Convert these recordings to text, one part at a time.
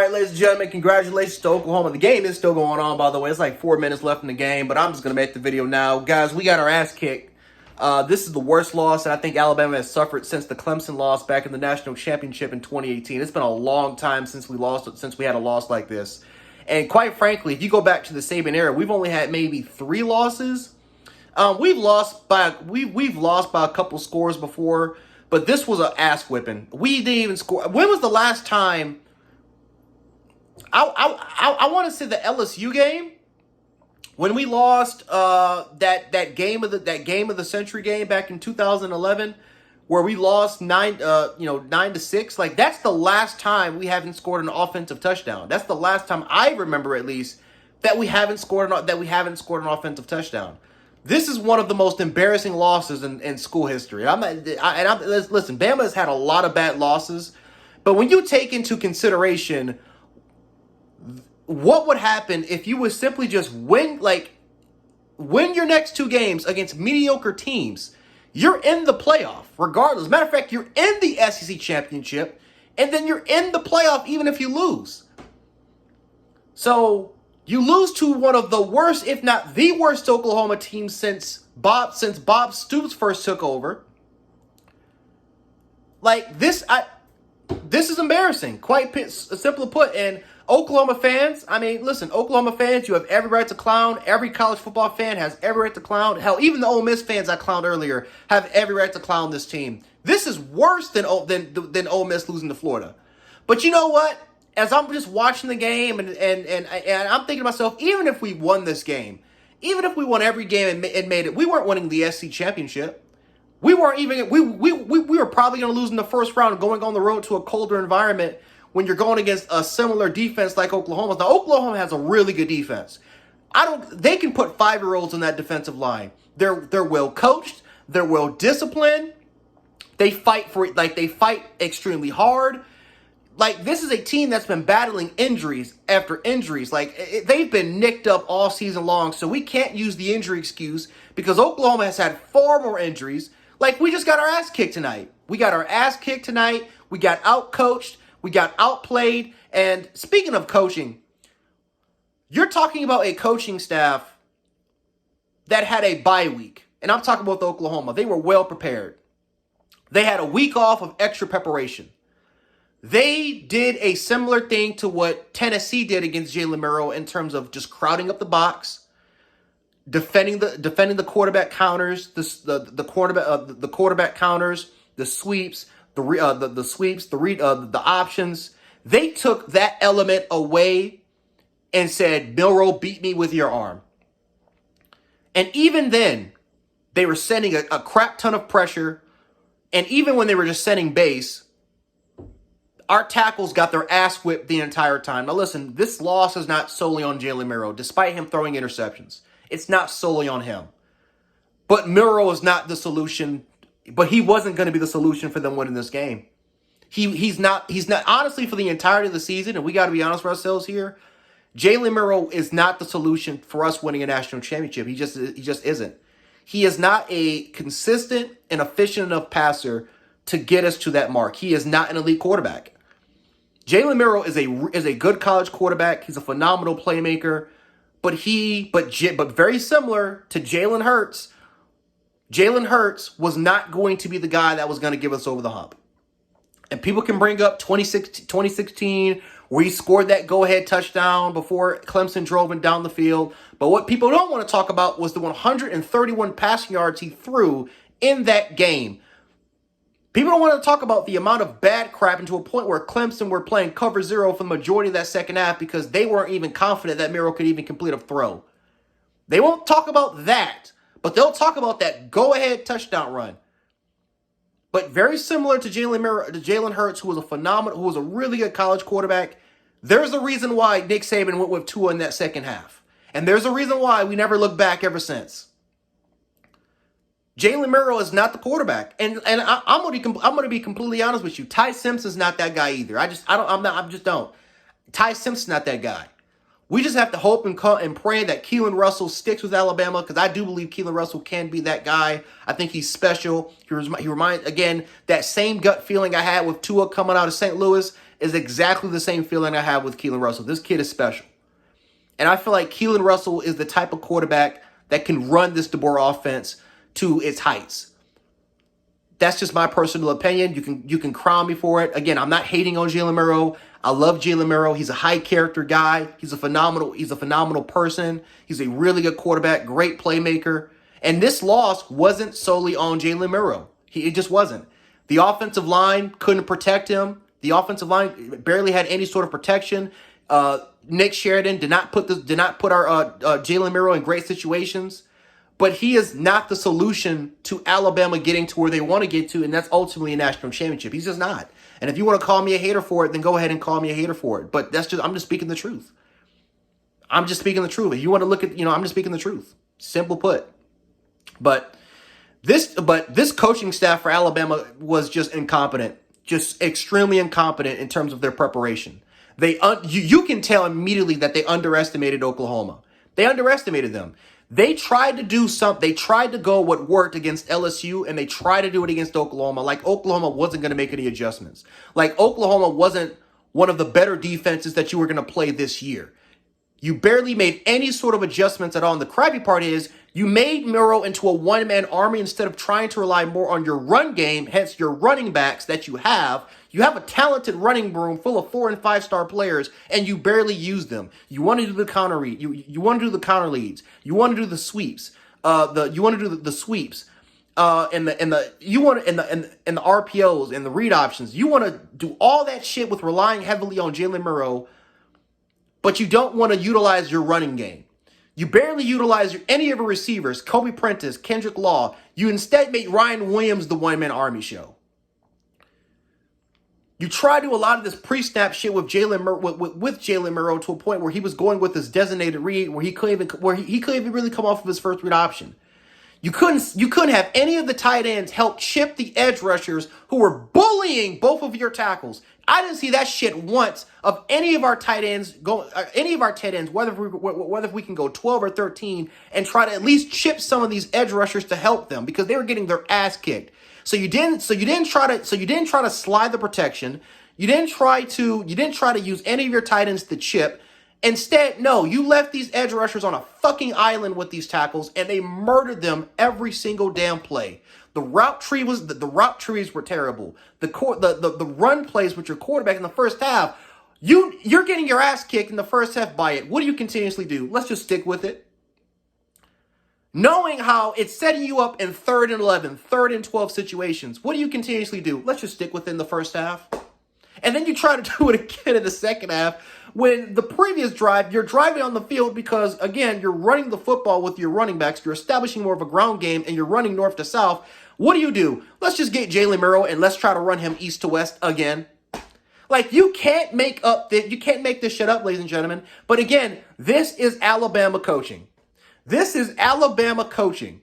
right, ladies and gentlemen, congratulations to Oklahoma. The game is still going on, by the way. It's like 4 minutes left in the game, but I'm just going to make the video now. Guys, we got our ass kicked. This is the worst loss that I think Alabama has suffered since the Clemson loss back in the national championship in 2018. It's been a long time since we had a loss like this. And quite frankly, if you go back to the Saban era, we've only had maybe 3 losses. We've lost by a couple scores before, but this was an ass whipping. We didn't even score. When was the last time? I want to say the LSU game when we lost that game of the century game back in 2011, where we lost 9-6. Like, that's the last time we haven't scored an offensive touchdown. That's the last time I remember, at least, that we haven't scored an offensive touchdown. This is one of the most embarrassing losses in school history. Listen, Bama has had a lot of bad losses, but when you take into consideration what would happen if you would simply just win your next 2 games against mediocre teams, you're in the playoff regardless. Matter of fact, you're in the SEC championship, and then you're in the playoff even if you lose. So you lose to one of the worst, if not the worst, Oklahoma team since Bob Stoops first took over. Like, this is embarrassing, quite simply put. And Oklahoma fans, listen, Oklahoma fans, you have every right to clown. Every college football fan has every right to clown. Hell, even the Ole Miss fans I clowned earlier have every right to clown this team. This is worse than Ole Miss losing to Florida. But you know what? As I'm just watching the game and I'm thinking to myself, even if we won this game, even if we won every game and made it, we weren't winning the SEC championship. We weren't even we were probably going to lose in the first round, going on the road to a colder environment when you're going against a similar defense like Oklahoma's. Now, Oklahoma has a really good defense. They can put 5-year-olds in that defensive line. They're well coached. They're well disciplined. They fight extremely hard. Like, this is a team that's been battling injuries after injuries. Like, they've been nicked up all season long, so we can't use the injury excuse because Oklahoma has had far more injuries. Like, we just got our ass kicked tonight. We got out-coached. We got outplayed. And speaking of coaching, you're talking about a coaching staff that had a bye week. And I'm talking about Oklahoma. They were well prepared. They had a week off of extra preparation. They did a similar thing to what Tennessee did against Jalen Milroe in terms of just crowding up the box, defending the quarterback counters, the quarterback counters, the sweeps, the options. They took that element away and said, Milroe, beat me with your arm. And even then, they were sending a crap ton of pressure. And even when they were just sending base, our tackles got their ass whipped the entire time. Now listen, this loss is not solely on Jalen Milroe, despite him throwing interceptions. It's not solely on him. But Milroe is not the solution. But he wasn't going to be the solution for them winning this game. He's not honestly, for the entirety of the season, and we got to be honest with ourselves here, Jalen Milroe is not the solution for us winning a national championship. He just isn't. He is not a consistent and efficient enough passer to get us to that mark. He is not an elite quarterback. Jalen Milroe is a good college quarterback. He's a phenomenal playmaker, but very similar to Jalen Hurts. Jalen Hurts was not going to be the guy that was going to give us over the hump. And people can bring up 2016 where he scored that go-ahead touchdown before Clemson drove him down the field. But what people don't want to talk about was the 131 passing yards he threw in that game. People don't want to talk about the amount of bad crap into a point where Clemson were playing cover 0 for the majority of that second half because they weren't even confident that Milroe could even complete a throw. They won't talk about that, but they'll talk about that go-ahead touchdown run. But very similar to Jalen Hurts, who was a really good college quarterback, there's a reason why Nick Saban went with Tua in that second half. And there's a reason why we never looked back ever since. Jalen Milroe is not the quarterback, and I'm going to be completely honest with you. Ty Simpson's not that guy either. I just don't. Ty Simpson's not that guy. We just have to hope and pray that Keelan Russell sticks with Alabama, because I do believe Keelan Russell can be that guy. I think he's special. He reminds, again, that same gut feeling I had with Tua coming out of St. Louis. is exactly the same feeling I have with Keelan Russell. This kid is special. And I feel like Keelan Russell is the type of quarterback that can run this DeBoer offense to its heights. That's just my personal opinion. You can crown me for it. Again, I'm not hating on Jalen Murrow. I love Jalen Murrow. He's a high character guy. He's a phenomenal person. He's a really good quarterback, great playmaker. And this loss wasn't solely on Jalen Murrow. It just wasn't. The offensive line couldn't protect him. The offensive line barely had any sort of protection. Nick Sheridan did not put our Jalen Murrow in great situations. But he is not the solution to Alabama getting to where they want to get to, and that's ultimately a national championship. He's just not. And if you want to call me a hater for it, then go ahead and call me a hater for it. But I'm just speaking the truth. I'm just speaking the truth. If you want to look at, I'm just speaking the truth. Simple put. But this coaching staff for Alabama was just incompetent, just extremely incompetent in terms of their preparation. You can tell immediately that they underestimated Oklahoma. They underestimated them. They tried to do something. They tried to go what worked against LSU, and they tried to do it against Oklahoma. Like Oklahoma wasn't going to make any adjustments. Like Oklahoma wasn't one of the better defenses that you were going to play this year. You barely made any sort of adjustments at all. And the crappy part is you made Murrow into a one-man army instead of trying to rely more on your run game, hence your running backs that you have. You have a talented running room full of 4- and 5-star players, and you barely use them. You want to do the counter read. You want to do the counter leads. You want to do the sweeps. You want to do the sweeps. And the RPOs and the read options. You want to do all that shit with relying heavily on Jalen Murrow, but you don't want to utilize your running game. You barely utilize any of your receivers, Kobe Prentice, Kendrick Law. You instead make Ryan Williams the one-man army show. You try to do a lot of this pre-snap shit with Jalen Murrow to a point where he was going with his designated read, where he couldn't even really come off of his first read option. You couldn't have any of the tight ends help chip the edge rushers who were bullying both of your tackles. I didn't see that shit once of any of our tight ends whether we can go 12 or 13 and try to at least chip some of these edge rushers to help them because they were getting their ass kicked. So you didn't try to slide the protection. You didn't try to use any of your tight ends to chip. Instead, no, you left these edge rushers on a fucking island with these tackles, and they murdered them every single damn play. The route trees were terrible. The run plays with your quarterback in the first half, you're getting your ass kicked in the first half by it. What do you continuously do? Let's just stick with it. Knowing how it's setting you up in 3rd and 11, 3rd and 12 situations, what do you continuously do? Let's just stick within the first half. And then you try to do it again in the second half when the previous drive, you're driving on the field because, again, you're running the football with your running backs. You're establishing more of a ground game, and you're running north to south. What do? Let's just get Jalen Murrow, and let's try to run him east to west again. Like, you can't make this shit up, ladies and gentlemen. But again, this is Alabama coaching. This is Alabama coaching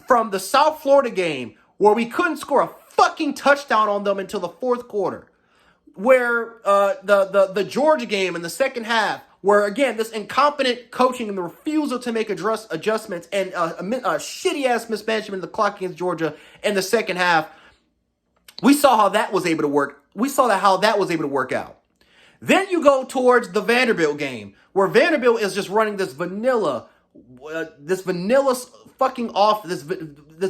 from the South Florida game where we couldn't score a fucking touchdown on them until the fourth quarter. Where the Georgia game in the second half, where again this incompetent coaching and the refusal to make adjustments and a shitty ass mismanagement of the clock against Georgia in the second half, we saw how that was able to work. How that was able to work out. Then you go towards the Vanderbilt game, where Vanderbilt is just running this vanilla fucking off this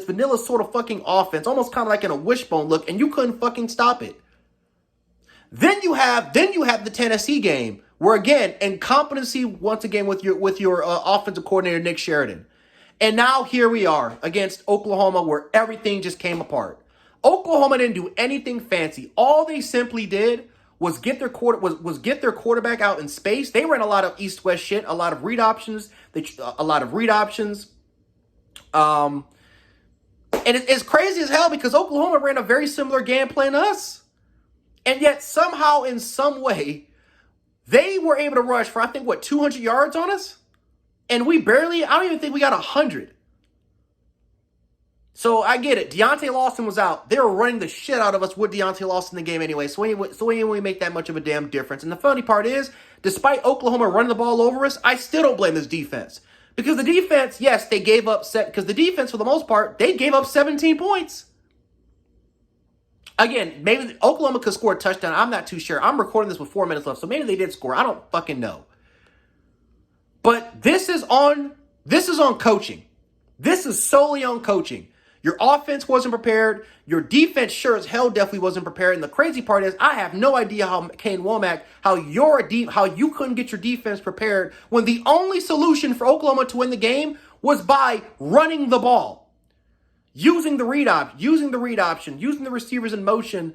vanilla sort of fucking offense, almost kind of like in a wishbone look, and you couldn't fucking stop it. Then you have the Tennessee game, where again incompetency once again with your offensive coordinator Nick Sheridan, and now here we are against Oklahoma, where everything just came apart. Oklahoma didn't do anything fancy. All they simply did was get their quarterback out in space. They ran a lot of east-west shit, a lot of read options. And it's crazy as hell because Oklahoma ran a very similar game plan to us. And yet, somehow, in some way, they were able to rush for, 200 yards on us? And I don't even think we got 100. So, I get it. Deontay Lawson was out. They were running the shit out of us with Deontay Lawson in the game anyway. So, we didn't make that much of a damn difference. And the funny part is, despite Oklahoma running the ball over us, I still don't blame this defense. Because the defense, yes, they gave up because the defense, for the most part, they gave up 17 points. Again, maybe Oklahoma could score a touchdown. I'm not too sure. I'm recording this with 4 minutes left, so maybe they did score. I don't fucking know. But this is on coaching. This is solely on coaching. Your offense wasn't prepared. Your defense sure as hell definitely wasn't prepared. And the crazy part is, I have no idea how Kane Womack, how you couldn't get your defense prepared when the only solution for Oklahoma to win the game was by running the ball, using the read option, using the receivers in motion,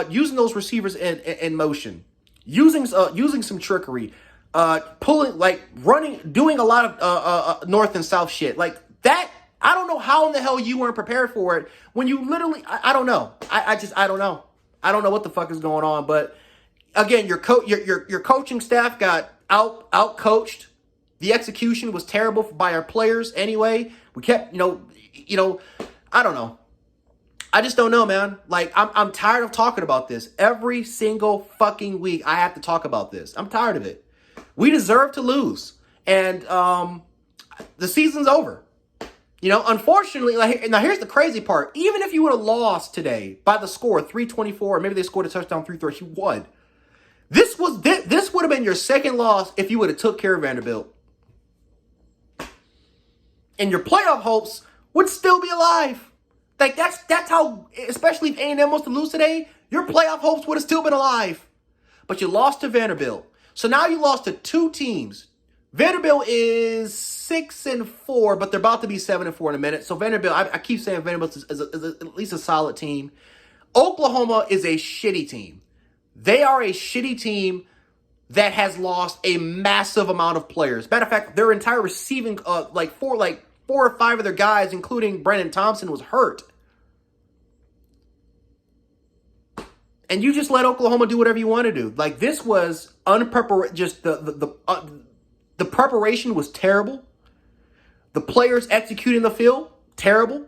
using those receivers in motion, using some trickery, doing a lot of north and south shit like that. I don't know how in the hell you weren't prepared for it when you literally, I don't know. I don't know. I don't know what the fuck is going on. But again, your coaching staff got out coached. The execution was terrible by our players anyway. We kept, I don't know. I just don't know, man. Like, I'm tired of talking about this. Every single fucking week I have to talk about this. I'm tired of it. We deserve to lose. And the season's over. Unfortunately, now here's the crazy part. Even if you would have lost today by the score 324, or maybe they scored a touchdown 3-3, you won. This would have been your second loss if you would have took care of Vanderbilt. And your playoff hopes would still be alive. Like, that's how, especially if A&M was to lose today, your playoff hopes would have still been alive. But you lost to Vanderbilt. So now you lost to two teams. Vanderbilt is 6-4, but they're about to be 7-4 in a minute. So Vanderbilt, I keep saying Vanderbilt is at least a solid team. Oklahoma is a shitty team. They are a shitty team that has lost a massive amount of players. Matter of fact, their entire receiving, four or five of their guys, including Brandon Thompson, was hurt. And you just let Oklahoma do whatever you want to do. Like, this was unprepared. Just the preparation was terrible. The players executing the field, terrible.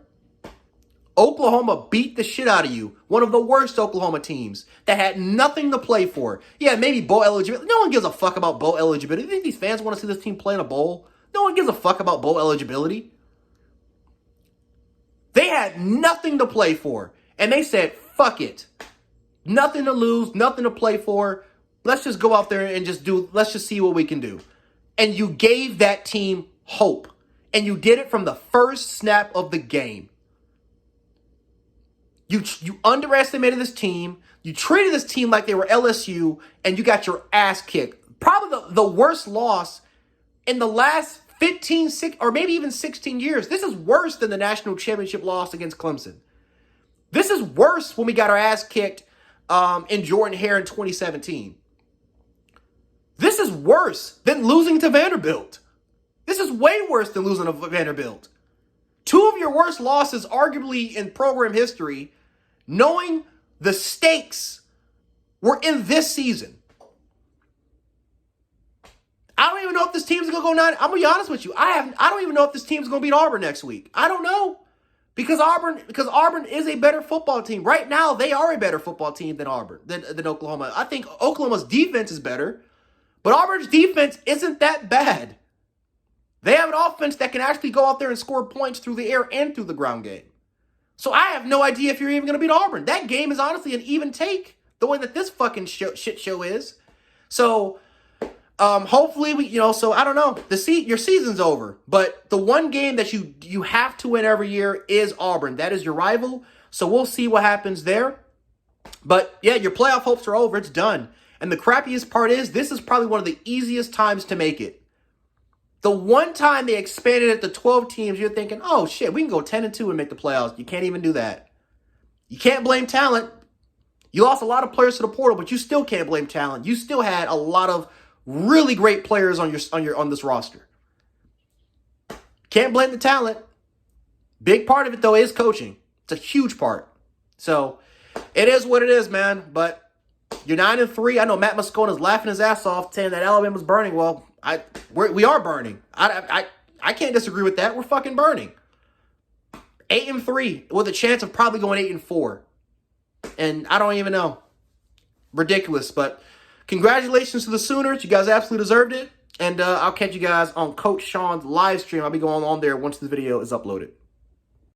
Oklahoma beat the shit out of you. One of the worst Oklahoma teams that had nothing to play for. Yeah, maybe bowl eligibility. No one gives a fuck about bowl eligibility. You think these fans want to see this team play in a bowl? No one gives a fuck about bowl eligibility. They had nothing to play for. And they said, fuck it. Nothing to lose, nothing to play for. Let's just go out there and let's just see what we can do. And you gave that team hope. And you did it from the first snap of the game. You underestimated this team. You treated this team like they were LSU, and you got your ass kicked. Probably the worst loss in the last 15, or maybe even 16 years. This is worse than the national championship loss against Clemson. This is worse when we got our ass kicked in Jordan Hare in 2017. This is worse than losing to Vanderbilt. This is way worse than losing to Vanderbilt. Two of your worst losses, arguably in program history, knowing the stakes were in this season. I don't even know if this team's going to go 9. I'm going to be honest with you. I don't even know if this team's going to beat Auburn next week. I don't know. Because Auburn is a better football team. Right now, they are a better football team than than Oklahoma. I think Oklahoma's defense is better. But Auburn's defense isn't that bad. They have an offense that can actually go out there and score points through the air and through the ground game. So I have no idea if you're even going to beat Auburn. That game is honestly an even take, the way that this fucking shit show is. So hopefully so I don't know. Your season's over, but the one game that you have to win every year is Auburn. That is your rival. So we'll see what happens there. But yeah, your playoff hopes are over. It's done. And the crappiest part is this is probably one of the easiest times to make it. The one time they expanded it to 12 teams, you're thinking, oh shit, we can go 10-2 and make the playoffs. You can't even do that. You can't blame talent. You lost a lot of players to the portal, but you still can't blame talent. You still had a lot of really great players on this roster. Can't blame the talent. Big part of it though is coaching. It's a huge part. So it is what it is, man. But you're 9-3. I know Matt Moscone is laughing his ass off saying that Alabama's burning. Well, we are burning. I can't disagree with that. We're fucking burning. 8-3 with a chance of probably going 8-4. And I don't even know. Ridiculous. But congratulations to the Sooners. You guys absolutely deserved it. And I'll catch you guys on Coach Sean's live stream. I'll be going on there once the video is uploaded.